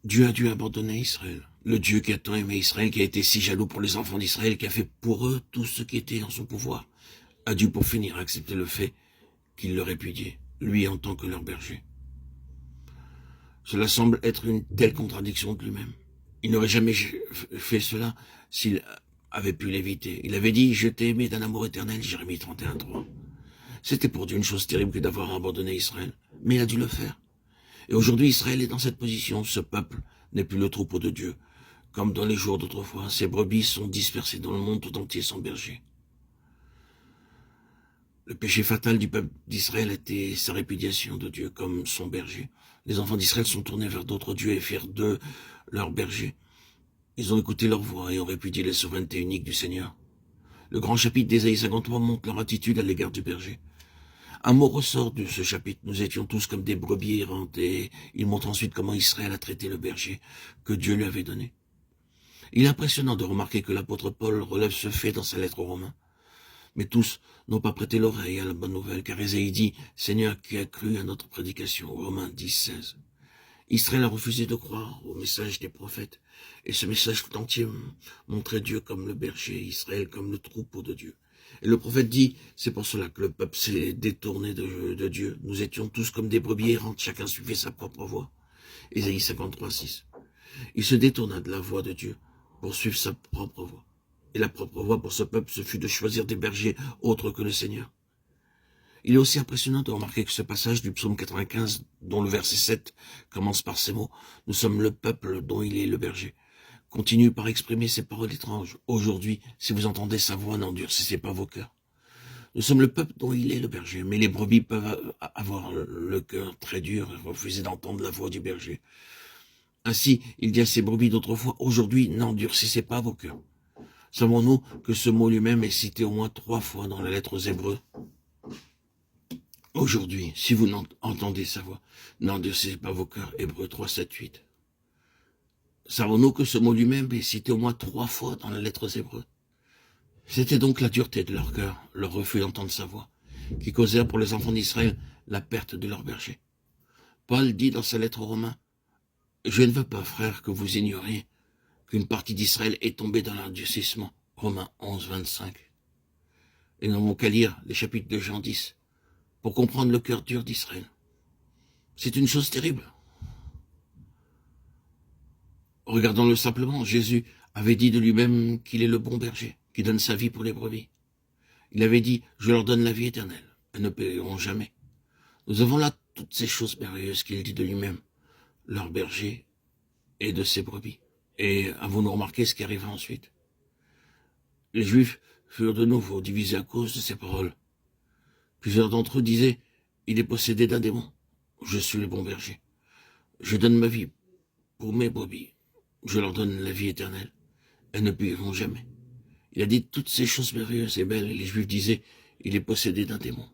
Dieu a dû abandonner Israël. Le Dieu qui a tant aimé Israël, qui a été si jaloux pour les enfants d'Israël, qui a fait pour eux tout ce qui était en son pouvoir, a dû pour finir accepter le fait qu'il le répudiait, lui en tant que leur berger. Cela semble être une telle contradiction de lui-même. Il n'aurait jamais fait cela s'il avait pu l'éviter. Il avait dit « Je t'ai aimé d'un amour éternel », Jérémie 31:3. C'était pour Dieu une chose terrible que d'avoir abandonné Israël, mais il a dû le faire. Et aujourd'hui, Israël est dans cette position. Ce peuple n'est plus le troupeau de Dieu. Comme dans les jours d'autrefois, ses brebis sont dispersées dans le monde tout entier sans berger. Le péché fatal du peuple d'Israël était sa répudiation de Dieu comme son berger. Les enfants d'Israël sont tournés vers d'autres dieux et firent d'eux leurs bergers. Ils ont écouté leur voix et ont répudié la souveraineté unique du Seigneur. Le grand chapitre d'Ésaïe 53 montre leur attitude à l'égard du berger. Un mot ressort de ce chapitre. Nous étions tous comme des brebis errantes, et il montre ensuite comment Israël a traité le berger que Dieu lui avait donné. Il est impressionnant de remarquer que l'apôtre Paul relève ce fait dans sa lettre aux Romains. Mais tous n'ont pas prêté l'oreille à la bonne nouvelle, car Ésaïe dit « Seigneur, qui a cru à notre prédication » Romains 10:16. Israël a refusé de croire au message des prophètes, et ce message tout entier montrait Dieu comme le berger, Israël comme le troupeau de Dieu. Et le prophète dit, c'est pour cela que le peuple s'est détourné de Dieu. Nous étions tous comme des brebis errantes, chacun suivait sa propre voie. Ésaïe 53:6. Il se détourna de la voie de Dieu pour suivre sa propre voie. Et la propre voie pour ce peuple, ce fut de choisir des bergers autres que le Seigneur. Il est aussi impressionnant de remarquer que ce passage du psaume 95, dont le verset 7 commence par ces mots, « Nous sommes le peuple dont il est le berger », continue par exprimer ces paroles étranges. « Aujourd'hui, si vous entendez sa voix, n'endurcissez pas vos cœurs. » Nous sommes le peuple dont il est le berger, mais les brebis peuvent avoir le cœur très dur et refuser d'entendre la voix du berger. Ainsi, il dit à ces brebis d'autrefois, « Aujourd'hui, n'endurcissez pas vos cœurs. » Savons-nous que ce mot lui-même est cité au moins 3 fois dans la lettre aux Hébreux? Aujourd'hui, si vous entendez sa voix, n'endurcissez pas vos cœurs. Hébreux 3, 7, 8. Savons-nous que ce mot lui-même est cité au moins 3 fois dans la lettre aux Hébreux? C'était donc la dureté de leur cœur, leur refus d'entendre sa voix, qui causèrent pour les enfants d'Israël la perte de leur berger. Paul dit dans sa lettre aux Romains, « Je ne veux pas, frères, que vous ignoriez qu'une partie d'Israël est tombée dans l'endurcissement. » Romains 11, 25. Et nous n'avons qu'à lire les chapitres de Jean 10 pour comprendre le cœur dur d'Israël. C'est une chose terrible. Regardons-le simplement, Jésus avait dit de lui-même qu'il est le bon berger, qui donne sa vie pour les brebis. Il avait dit, je leur donne la vie éternelle, elles ne périront jamais. Nous avons là toutes ces choses merveilleuses qu'il dit de lui-même, leur berger et de ses brebis. Et avons-nous remarqué ce qui arriva ensuite? Les Juifs furent de nouveau divisés à cause de ces paroles. Plusieurs d'entre eux disaient, il est possédé d'un démon. Je suis le bon berger. Je donne ma vie pour mes brebis. Je leur donne la vie éternelle. Elles ne périront jamais. Il a dit toutes ces choses merveilleuses et belles, et les Juifs disaient, il est possédé d'un démon.